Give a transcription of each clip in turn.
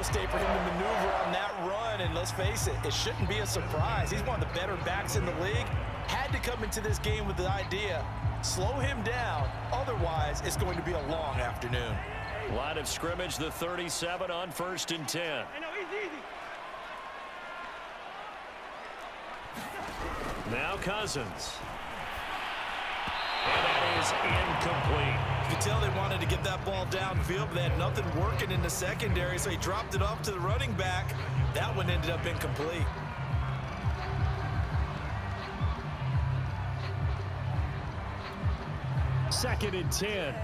mistake for him to maneuver on that run, and let's face it, it shouldn't be a surprise. He's one of the better backs in the league. Had to come into this game with the idea, slow him down, otherwise it's going to be a long afternoon. Line of scrimmage, the 37 on 1st and 10. Now Cousins. And that is incomplete. You could tell they wanted to get that ball downfield, but they had nothing working in the secondary, so he dropped it off to the running back. That one ended up incomplete. Second and 10.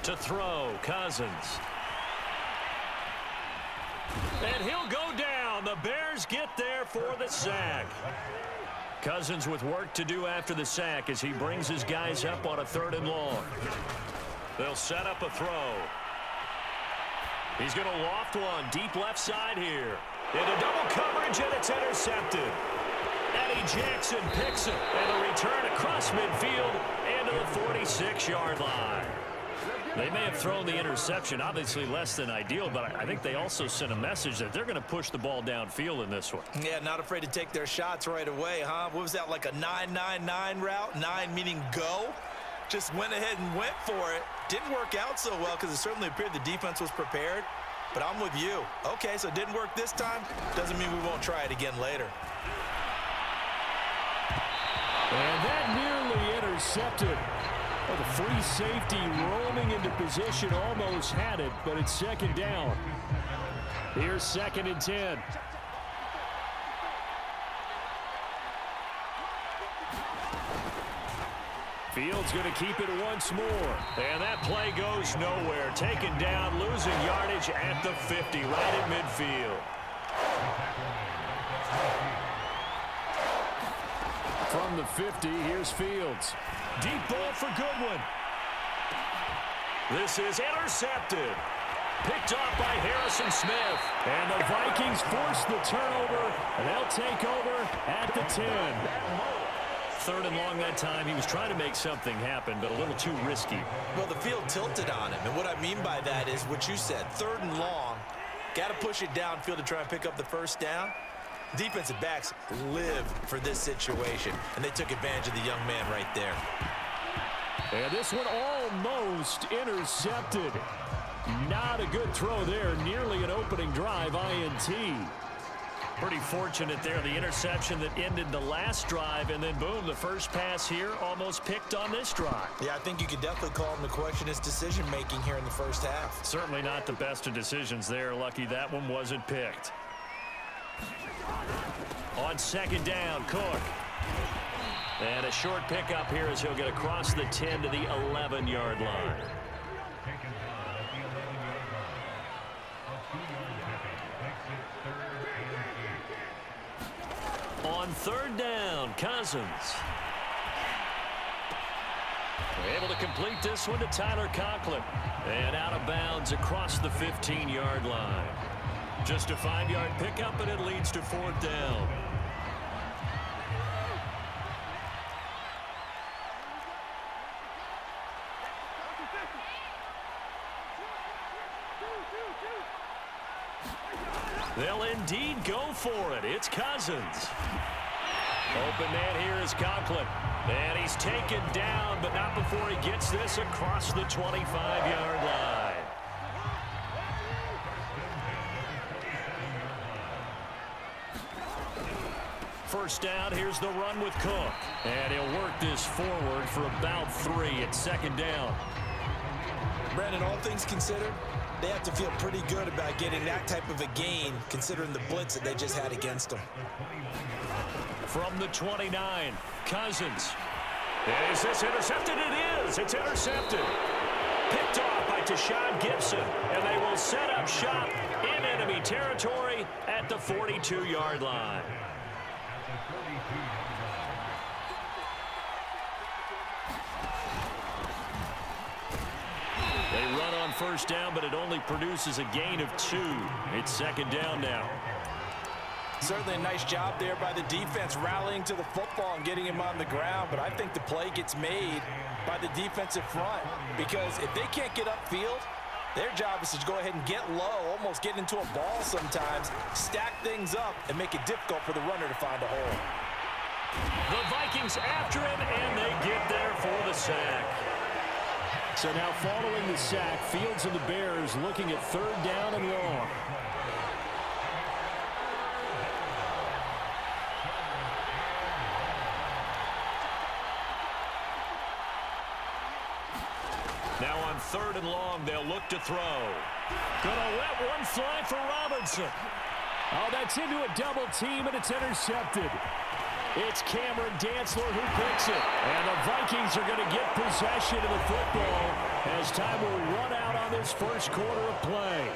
To throw, Cousins. And he'll go down. The Bears get there for the sack. Cousins with work to do after the sack as he brings his guys up on a 3rd and long. They'll set up a throw. He's going to loft one deep left side here. Into double coverage, and it's intercepted. Eddie Jackson picks it, and a return across midfield into the 46-yard line. They may have thrown the interception, obviously less than ideal, but I think they also sent a message that they're going to push the ball downfield in this one. Yeah, not afraid to take their shots right away, huh? What was that, like a 9-9-9 route? 9 meaning go? Just went ahead and went for it. Didn't work out so well because it certainly appeared the defense was prepared. But I'm with you. Okay, so it didn't work this time. Doesn't mean we won't try it again later. And that nearly intercepted. Well, the free safety roaming into position almost had it, but it's 2nd down. Here's 2nd and 10. Fields going to keep it once more. And that play goes nowhere. Taken down, losing yardage at the 50, right at midfield. From the 50, here's Fields. Deep ball for Goodwin. This is intercepted. Picked off by Harrison Smith. And the Vikings force the turnover, and they'll take over at the 10. 3rd and long that time. He was trying to make something happen, but a little too risky. Well, the field tilted on him, and what I mean by that is what you said, 3rd and long. Got to push it downfield to try and pick up the 1st down. Defensive backs live for this situation, and they took advantage of the young man right there. And this one almost intercepted. Not a good throw there. Nearly an opening drive INT. Pretty fortunate there. The interception that ended the last drive, and then boom, the first pass here almost picked on this drive. Yeah, I think you could definitely call him to question his decision-making here in the first half. Certainly not the best of decisions there. Lucky that one wasn't picked. On 2nd down, Cook. And a short pickup here as he'll get across the 10 to the 11-yard line. On 3rd down, Cousins. We're able to complete this one to Tyler Conklin. And out of bounds across the 15-yard line. Just a 5-yard pickup, and it leads to 4th down. They'll indeed go for it. It's Cousins. Open man here is Conklin. And he's taken down, but not before he gets this across the 25-yard line. First down, here's the run with Cook. And he'll work this forward for about 3 at 2nd down. Brandon, all things considered, they have to feel pretty good about getting that type of a gain, considering the blitz that they just had against them. From the 29, Cousins. Is this intercepted? It is. It's intercepted. Picked off by Tashawn Gibson. And they will set up shop in enemy territory at the 42-yard line. They run on first down, but it only produces a gain of 2. It's 2nd down now. Certainly a nice job there by the defense, rallying to the football and getting him on the ground. But I think the play gets made by the defensive front, because if they can't get upfield, their job is to go ahead and get low, almost get into a ball sometimes, stack things up, and make it difficult for the runner to find a hole. The Vikings after him, and they get there for the sack. So now following the sack, Fields and the Bears looking at 3rd down and long. Now on 3rd and long, they'll look to throw. Gonna let one fly for Robinson. Oh, that's into a double team, and it's intercepted. It's Cameron Dantzler who picks it. And the Vikings are going to get possession of the football as time will run out on this first quarter of play.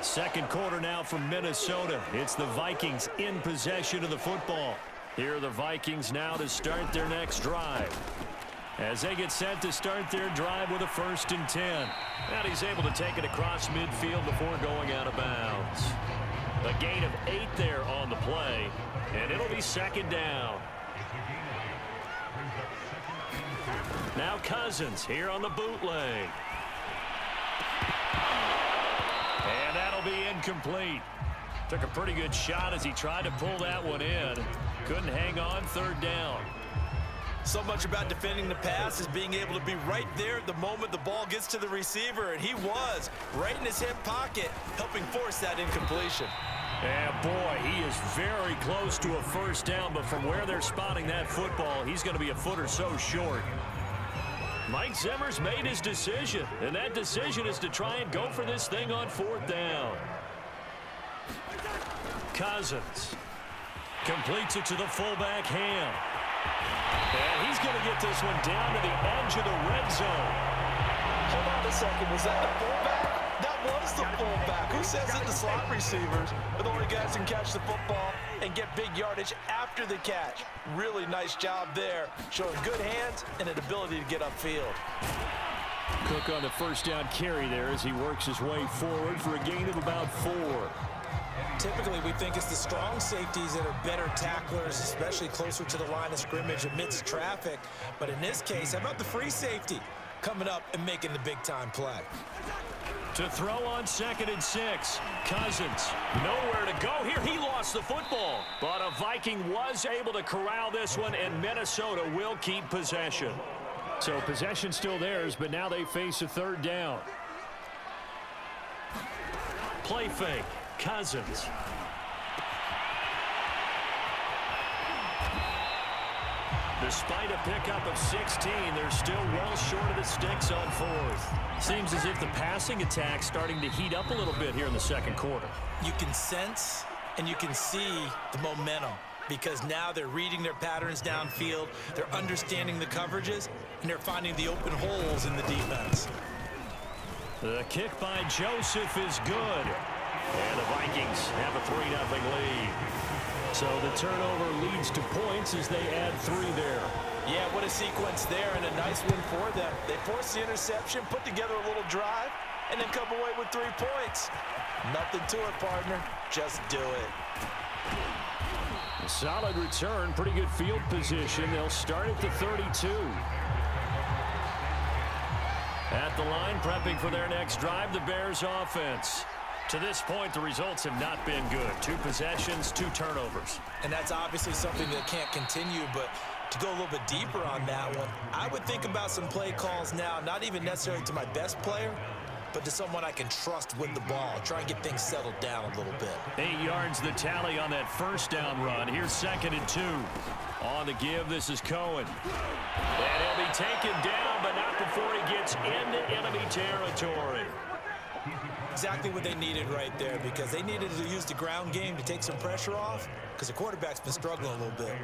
Second quarter now from Minnesota. It's the Vikings in possession of the football. Here are the Vikings now to start their next drive, as they get set to start their drive with a 1st and 10. And he's able to take it across midfield before going out of bounds. A gain of 8 there on the play, and it'll be 2nd down. Now Cousins here on the bootleg. And that'll be incomplete. Took a pretty good shot as he tried to pull that one in. Couldn't hang on, 3rd down. So much about defending the pass is being able to be right there at the moment the ball gets to the receiver, and he was right in his hip pocket, helping force that incompletion. And boy, he is very close to a 1st down, but from where they're spotting that football, he's going to be a foot or so short. Mike Zimmer's made his decision, and that decision is to try and go for this thing on 4th down. Cousins completes it to the fullback, Ham. And he's going to get this one down to the edge of the red zone. Hold on a second. Was that the fullback? That was the fullback. Who says that the slot receivers are the only guys who can catch the football and get big yardage after the catch? Really nice job there, showing good hands and an ability to get upfield. Cook on the 1st down carry there as he works his way forward for a gain of about 4. Typically, we think it's the strong safeties that are better tacklers, especially closer to the line of scrimmage amidst traffic. But in this case, how about the free safety coming up and making the big-time play? To throw on 2nd and 6. Cousins, nowhere to go here. He lost the football. But a Viking was able to corral this one, and Minnesota will keep possession. So possession still theirs, but now they face a 3rd down. Play fake. Cousins. Despite a pickup of 16, they're still well short of the sticks on 4th. Seems as if the passing attack's starting to heat up a little bit here in the 2nd quarter. You can sense and you can see the momentum, because now they're reading their patterns downfield, they're understanding the coverages, and they're finding the open holes in the defense. The kick by Joseph is good. And the Vikings have a 3-0 lead. So the turnover leads to points as they add 3 there. Yeah, what a sequence there, and a nice win for them. They forced the interception, put together a little drive, and then come away with 3 points. Nothing to it, partner. Just do it. A solid return, pretty good field position. They'll start at the 32. At the line, prepping for their next drive, the Bears offense. To this point, the results have not been good. 2 possessions, 2 turnovers. And that's obviously something that can't continue, but to go a little bit deeper on that one, I would think about some play calls now, not even necessarily to my best player, but to someone I can trust with the ball. Try and get things settled down a little bit. 8 yards the tally on that 1st down run. Here's 2nd and 2. On the give, this is Cohen. And he'll be taken down, but not before he gets into enemy territory. Exactly what they needed right there, because they needed to use the ground game to take some pressure off, because the quarterback's been struggling a little bit.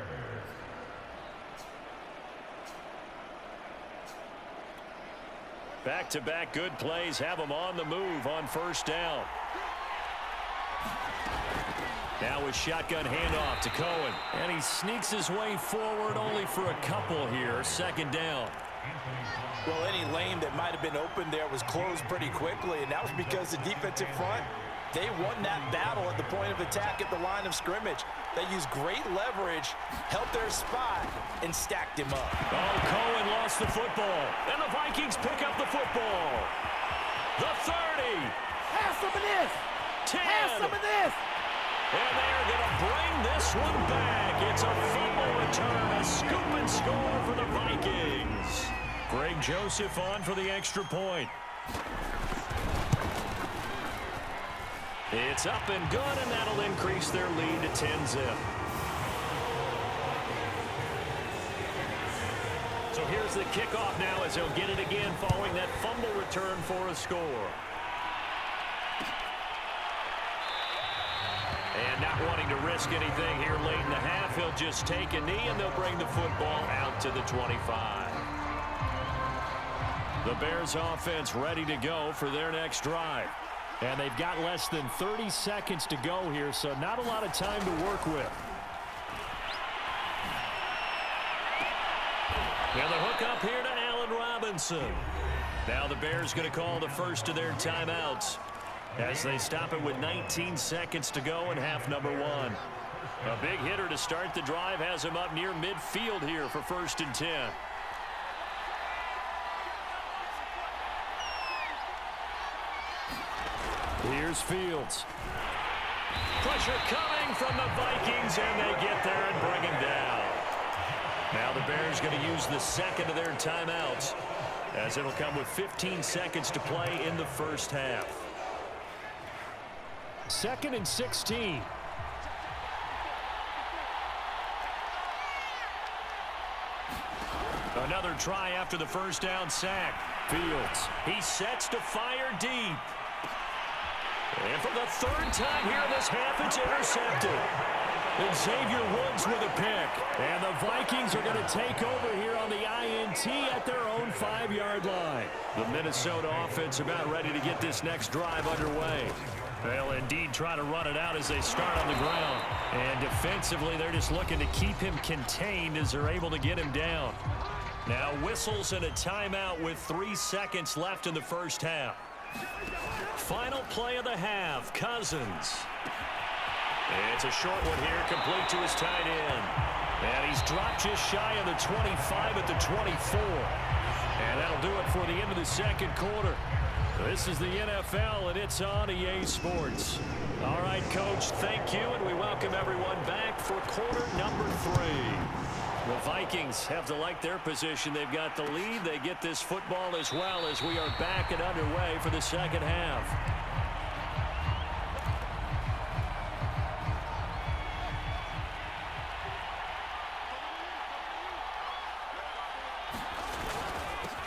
Back-to-back good plays have them on the move on 1st down. Now a shotgun handoff to Cohen. And he sneaks his way forward only for a couple here. 2nd down. Well, any lane that might have been open there was closed pretty quickly, and that was because the defensive front They won that battle at the point of attack at the line of scrimmage. They used great leverage, held their spot, and stacked him up. Oh, Cohen lost the football, and the Vikings pick up the football. The 30. Have some of this. 10. Have some of this. And they're going to bring this one back. It's a fumble return, a scoop and score for the Vikings. Greg Joseph on for the extra point. It's up and good, and that'll increase their lead to 10-zip. So here's the kickoff now as he'll get it again following that fumble return for a score. And not wanting to risk anything here late in the half, he'll just take a knee, and they'll bring the football out to the 25. The Bears offense ready to go for their next drive. And they've got less than 30 seconds to go here, so not a lot of time to work with. And the hook up here to Allen Robinson. Now the Bears going to call the first of their timeouts as they stop it with 19 seconds to go in half number one. A big hitter to start the drive has him up near midfield here for 1st and 10. Here's Fields. Pressure coming from the Vikings, and they get there and bring him down. Now the Bears going to use the second of their timeouts as it'll come with 15 seconds to play in the first half. 2nd and 16. Another try after the first down sack. Fields, he sets to fire deep. And for the 3rd time here in this half, it's intercepted. And Xavier Woods with a pick. And the Vikings are going to take over here on the INT at their own 5-yard line. The Minnesota offense about ready to get this next drive underway. They'll indeed try to run it out as they start on the ground. And defensively, they're just looking to keep him contained as they're able to get him down. Now whistles and a timeout with 3 seconds left in the first half. Final play of the half, Cousins. It's a short one here, complete to his tight end. And he's dropped just shy of the 25 at the 24. And that'll do it for the end of the second quarter. This is the NFL, and it's on EA Sports. All right, Coach, thank you, and we welcome everyone back for quarter number 3. The Vikings have to like their position. They've got the lead. They get this football as well as we are back and underway for the second half.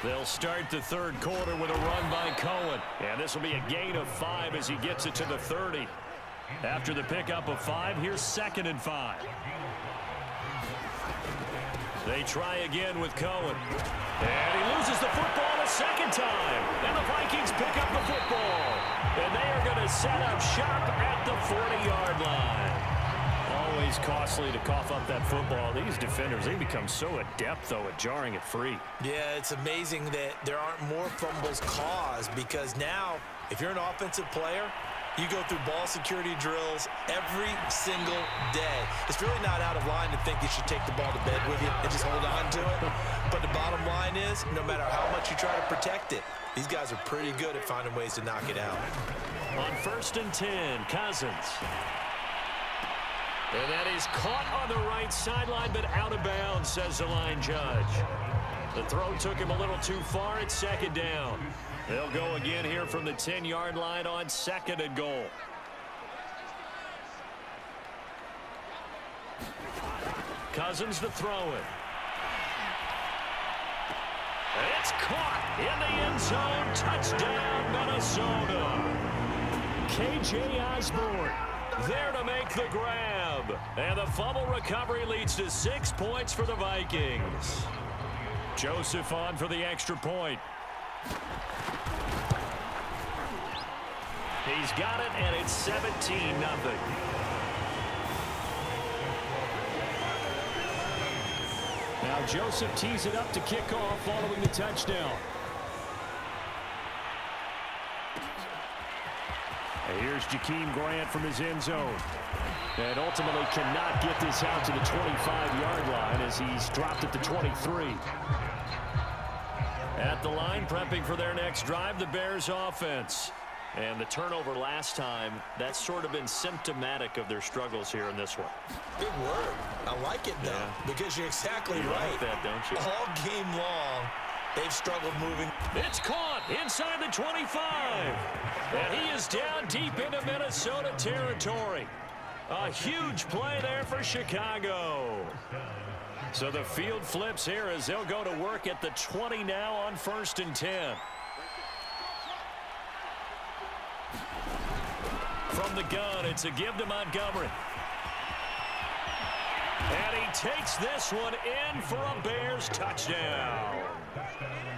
They'll start the third quarter with a run by Cohen. And this will be a gain of 5 as he gets it to the 30. After the pickup of 5, here's 2nd and 5. They try again with Cohen. And he loses the football a second time. And the Vikings pick up the football. And they are going to set up shop at the 40-yard line. Always costly to cough up that football. These defenders, they become so adept, though, at jarring it free. Yeah, it's amazing that there aren't more fumbles caused because now, if you're an offensive player, you go through ball security drills every single day. It's really not out of line to think you should take the ball to bed with you and just hold on to it. But the bottom line is, no matter how much you try to protect it, these guys are pretty good at finding ways to knock it out. On 1st and 10, Cousins. And that is caught on the right sideline, but out of bounds, says the line judge. The throw took him a little too far. It's 2nd down. They'll go again here from the 10-yard line on 2nd and goal. Cousins to throw it. It's caught in the end zone. Touchdown, Minnesota. KJ Osborne there to make the grab. And the fumble recovery leads to 6 points for the Vikings. Joseph on for the extra point. He's got it, and it's 17-0. Now Joseph tees it up to kick off following the touchdown. Here's Jakeem Grant from his end zone. And ultimately cannot get this out to the 25-yard line as he's dropped at the 23. At the line, prepping for their next drive, the Bears offense. And the turnover last time, that's sort of been symptomatic of their struggles here in this one. Big word. I like it, though, because you're exactly right. Like that, don't you? All game long, they've struggled moving. It's caught inside the 25. And he is down deep into Minnesota territory. A huge play there for Chicago. So the field flips here as they'll go to work at the 20 now on 1st and 10. From the gun, it's a give to Montgomery. And he takes this one in for a Bears touchdown.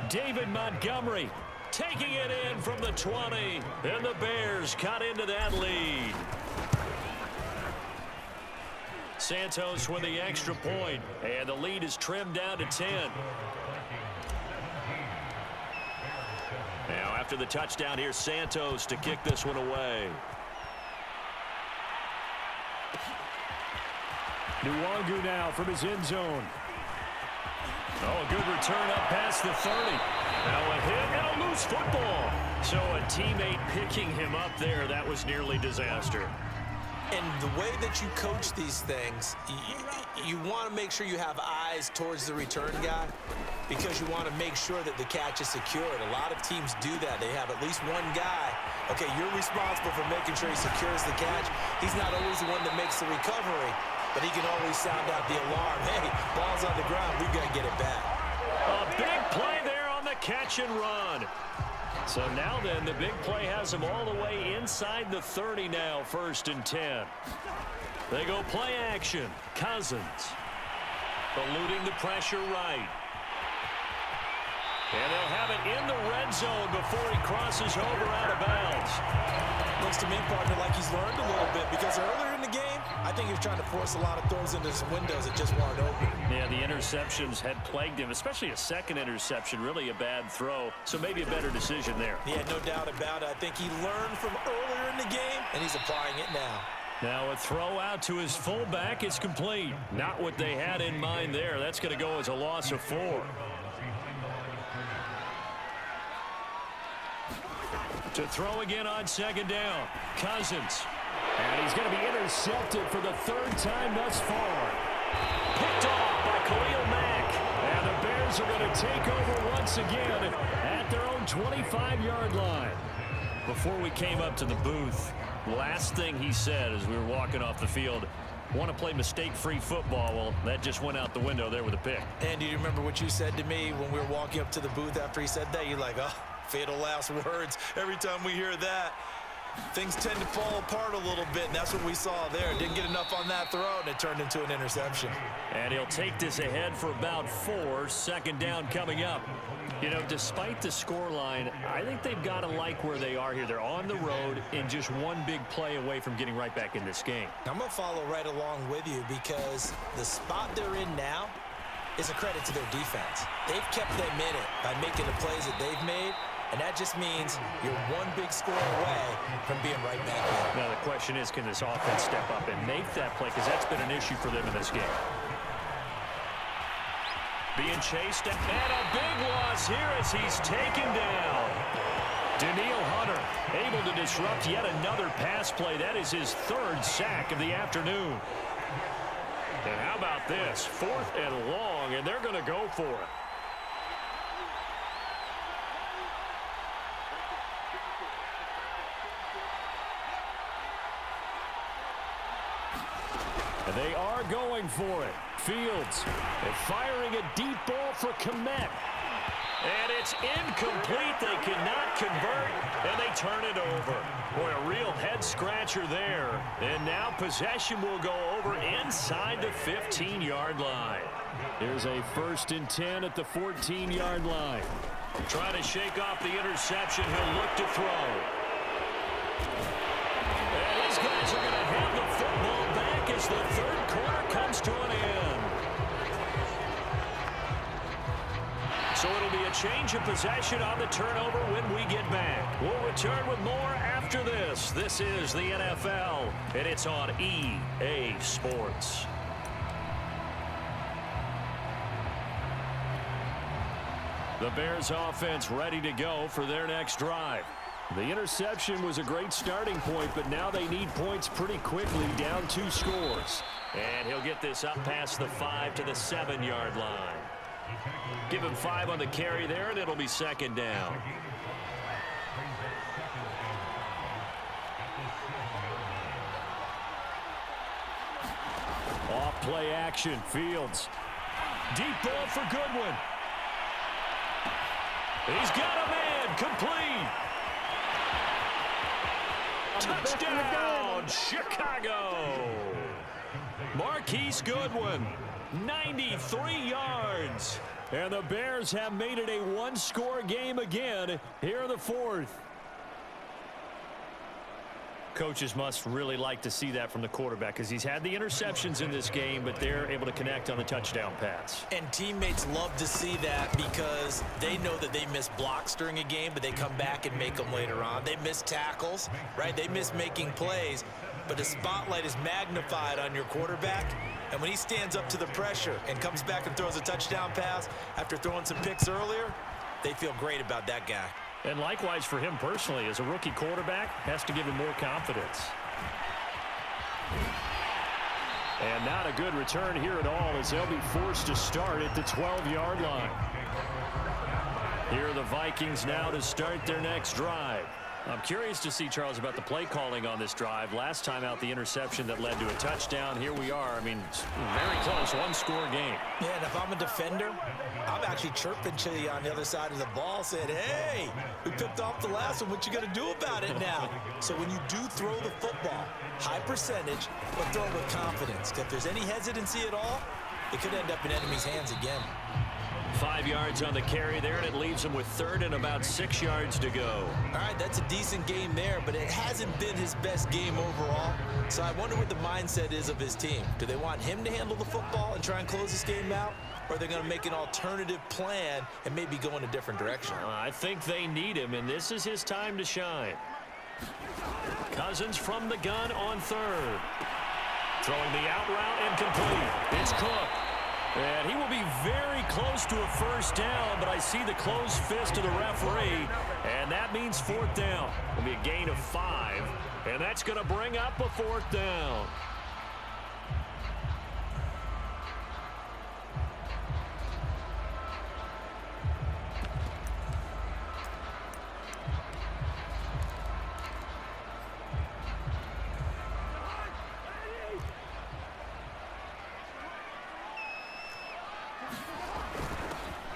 David Montgomery taking it in from the 20. And the Bears cut into that lead. Santos with the extra point. And the lead is trimmed down to 10. Now after the touchdown, here's Santos to kick this one away. Nwangu now from his end zone. Oh, a good return up past the 30. Now a hit and a loose football. So a teammate picking him up there, that was nearly disaster. And the way that you coach these things, you want to make sure you have eyes towards the return guy because you want to make sure that the catch is secured. A lot of teams do that. They have at least one guy. Okay, you're responsible for making sure he secures the catch. He's not always the one that makes the recovery, but he can always sound out the alarm. Hey, ball's on the ground. We've got to get it back. A big play there on the catch and run. So now then, the big play has him all the way inside the 30 now, 1st and 10. They go play action. Cousins eluding the pressure right. And they'll have it in the red zone before he crosses over out of bounds. Looks to me, partner, like he's learned a little bit because earlier in the game, I think he was trying to force a lot of throws into some windows that just weren't open. Yeah, the interceptions had plagued him, especially a second interception, really a bad throw. So maybe a better decision there. Yeah, no doubt about it. I think he learned from earlier in the game, and he's applying it now. Now a throw out to his fullback is complete. Not what they had in mind there. That's going to go as a loss of 4. To throw again on 2nd down. Cousins. And he's going to be intercepted for the 3rd time thus far. Picked off by Khalil Mack. And the Bears are going to take over once again at their own 25-yard line. Before we came up to the booth, last thing he said as we were walking off the field, want to play mistake-free football. Well, that just went out the window there with a pick. And do you remember what you said to me when we were walking up to the booth after he said that? You're like, oh, fatal last words. Every time we hear that, things tend to fall apart a little bit, and that's what we saw there. Didn't get enough on that throw, and it turned into an interception. And he'll take this ahead for about 4. 2nd down coming up. You know, despite the scoreline, I think they've got to like where they are here. They're on the road and just one big play away from getting right back in this game. I'm going to follow right along with you because the spot they're in now is a credit to their defense. They've kept them in it by making the plays that they've made, and that just means you're one big score away from being right back in. Now the question is, can this offense step up and make that play? Because that's been an issue for them in this game. Being chased, and a big loss here as he's taken down. Danielle Hunter able to disrupt yet another pass play. That is his 3rd sack of the afternoon. And how about this? 4th and long, and they're going to go for it. And they are going for it. Fields and firing a deep ball for Kmet. And it's incomplete. They cannot convert, and they turn it over. Boy, a real head-scratcher there. And now possession will go over inside the 15-yard line. There's a 1st and 10 at the 14-yard line. Trying to shake off the interception. He'll look to throw. And these guys are going to have the football back as the 3rd quarter comes to an end. So it'll be a change of possession on the turnover when we get back. We'll return with more after this. This is the NFL, and it's on EA Sports. The Bears offense ready to go for their next drive. The interception was a great starting point, but now they need points pretty quickly, down 2 scores. And he'll get this up past the 5 to the 7-yard line. Give him 5 on the carry there, and it'll be second down. Off play action, Fields. Deep ball for Goodwin. He's got a man, complete. Touchdown, Chicago. Marquise Goodwin, 93 yards. And the Bears have made it a one-score game again here in the fourth. Coaches must really like to see that from the quarterback because he's had the interceptions in this game, but they're able to connect on the touchdown pass. And teammates love to see that because they know that they miss blocks during a game, but they come back and make them later on. They miss tackles, right? They miss making plays, but the spotlight is magnified on your quarterback. And when he stands up to the pressure and comes back and throws a touchdown pass after throwing some picks earlier, they feel great about that guy. And likewise for him personally, as a rookie quarterback, has to give him more confidence. And not a good return here at all as they'll be forced to start at the 12-yard line. Here are the Vikings now to start their next drive. I'm curious to see, Charles, about the play calling on this drive. Last time out, the interception that led to a touchdown. Here we are. I mean, very close, one-score game. Yeah, and if I'm a defender, I'm actually chirping to you on the other side of the ball, saying, hey, we picked off the last one. What you going to do about it now? So when you do throw the football, high percentage, but throw it with confidence. If there's any hesitancy at all, it could end up in enemy's hands again. 5 yards on the carry there, and it leaves him with third and about 6 yards to go. All right, that's a decent game there, but it hasn't been his best game overall. So I wonder what the mindset is of his team. Do they want him to handle the football and try and close this game out? Or are they going to make an alternative plan and maybe go in a different direction? I think they need him, and this is his time to shine. Cousins from the gun on third. Throwing the out route and complete. It's Cook. And he will be very close to a first down, but I see the closed fist of the referee, and that means fourth down. It'll be a gain of 5, and that's going to bring up a fourth down.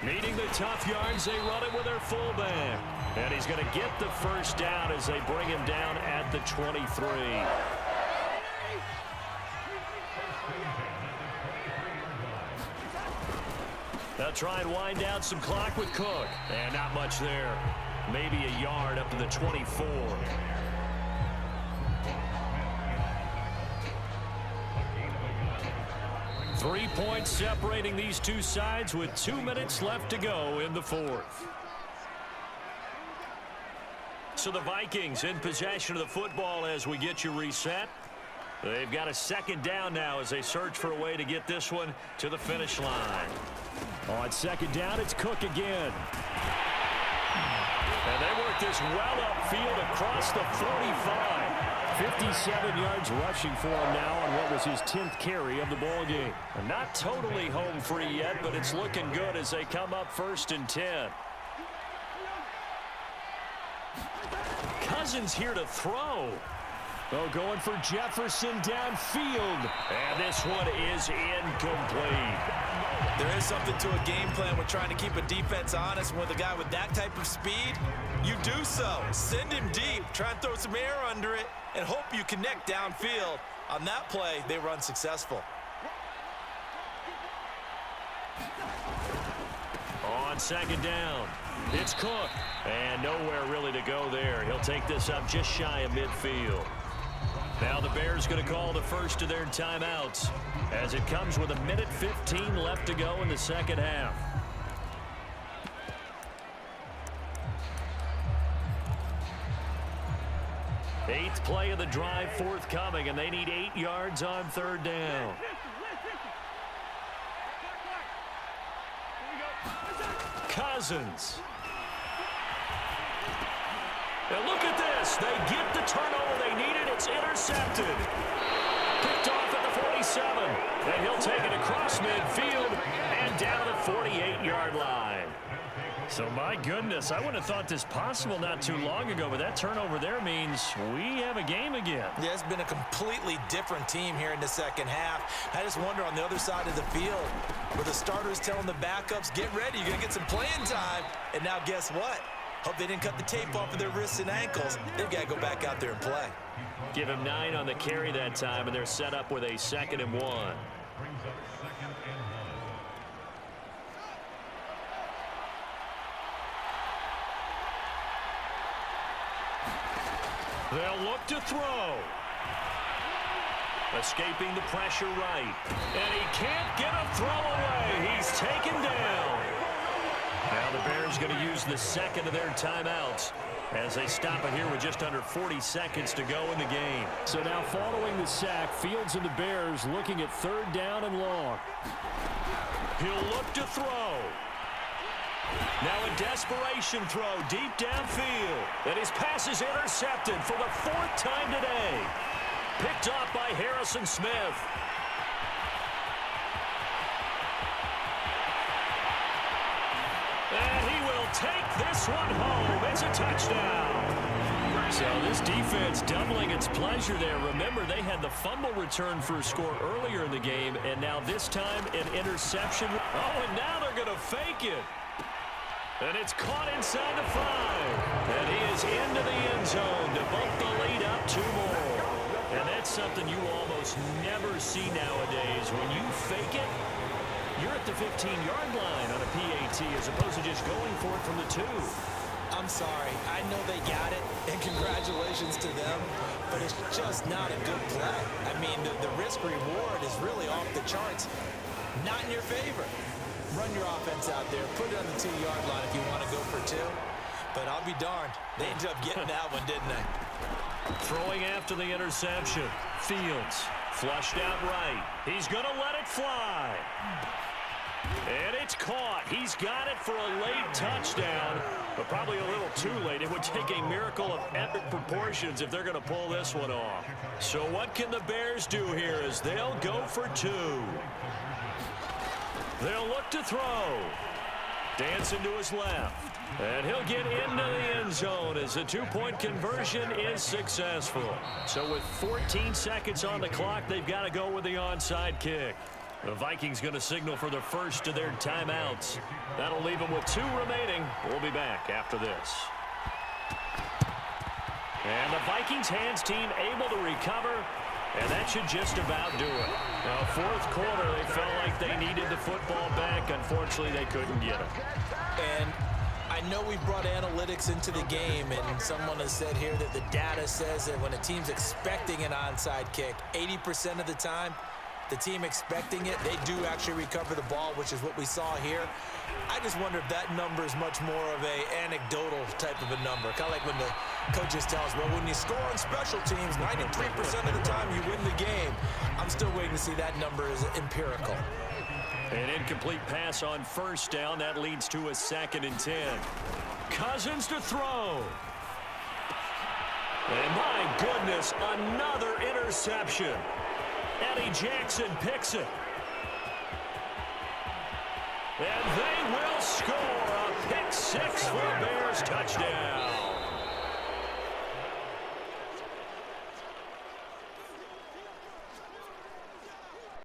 Needing the tough yards, they run it with their fullback. And he's going to get the first down as they bring him down at the 23. They'll try and wind down some clock with Cook. And not much there. Maybe a yard up to the 24. 3 points separating these two sides with 2 minutes left to go in the fourth. So the Vikings in possession of the football as we get you reset. They've got a second down now as they search for a way to get this one to the finish line. On second down, it's Cook again. And they work this well upfield across the 45. 57 yards rushing for him now on what was his 10th carry of the ball game. And not totally home free yet, but it's looking good as they come up 1st and 10. Cousins here to throw. Oh, going for Jefferson downfield. And this one is incomplete. There is something to a game plan with trying to keep a defense honest. With a guy with that type of speed, you do so. Send him deep. Try and throw some air under it and hope you connect downfield. On that play, they were unsuccessful. On second down, it's Cook. And nowhere really to go there. He'll take this up just shy of midfield. Now the Bears going to call the first of their timeouts as it comes with 1:15 left to go in the second half. 8th play of the drive forthcoming, and they need 8 yards on 3rd down. Cousins. And look at this. They get the turnover they needed. It's intercepted. Picked off at the 47. And he'll take it across midfield and down the 48-yard line. So, my goodness, I wouldn't have thought this possible not too long ago, but that turnover there means we have a game again. Yeah, it's been a completely different team here in the second half. I just wonder on the other side of the field, where the starters telling the backups, get ready, you're going to get some playing time. And now guess what? Hope they didn't cut the tape off of their wrists and ankles. They've got to go back out there and play. Give him 9 on the carry that time, and they're set up with a 2nd and 1. They'll look to throw. Escaping the pressure right. And he can't get a throw away. He's taken down. Now the Bears going to use the 2nd of their timeouts as they stop it here with just under 40 seconds to go in the game. So now following the sack, Fields and the Bears looking at 3rd down and long. He'll look to throw. Now a desperation throw deep downfield. And his pass is intercepted for the 4th time today. Picked off by Harrison Smith. And he will take this one home. It's a touchdown. So this defense doubling its pleasure there. Remember, they had the fumble return for a score earlier in the game, and now this time an interception. Oh, and now they're going to fake it. And it's caught inside the 5. And he is into the end zone to bump the lead up 2 more. And that's something you almost never see nowadays. When you fake it, you're at the 15-yard line on a PAT as opposed to just going for it from the 2. I'm sorry. I know they got it, and congratulations to them, but it's just not a good play. I mean, the risk-reward is really off the charts. Not in your favor. Run your offense out there. Put it on the 2-yard line if you want to go for 2. But I'll be darned. They ended up getting that one, didn't they? Throwing after the interception. Fields flushed out right. He's going to let it fly. And it's caught. He's got it for a late touchdown, but probably a little too late. It would take a miracle of epic proportions if they're going to pull this one off. So what can the Bears do here as they'll go for 2? They'll look to throw. Dancing to his left. And he'll get into the end zone as the 2-point conversion is successful. So with 14 seconds on the clock, they've got to go with the onside kick. The Vikings going to signal for the first of their timeouts. That'll leave them with 2 remaining. We'll be back after this. And the Vikings hands team able to recover, and that should just about do it. Now, 4th quarter, they felt like they needed the football back. Unfortunately, they couldn't get it. And I know we brought analytics into the game, and someone has said here that the data says that when a team's expecting an onside kick, 80% of the time, the team expecting it, they do actually recover the ball, which is what we saw here. I just wonder if that number is much more of a anecdotal type of a number. Kind of like when the coaches tell us, well, when you score on special teams, 93% of the time you win the game. I'm still waiting to see that number is empirical. An incomplete pass on 1st down. That leads to a 2nd and 10. Cousins to throw. And my goodness, another interception. Eddie Jackson picks it. And they will score a pick 6 for a Bears touchdown.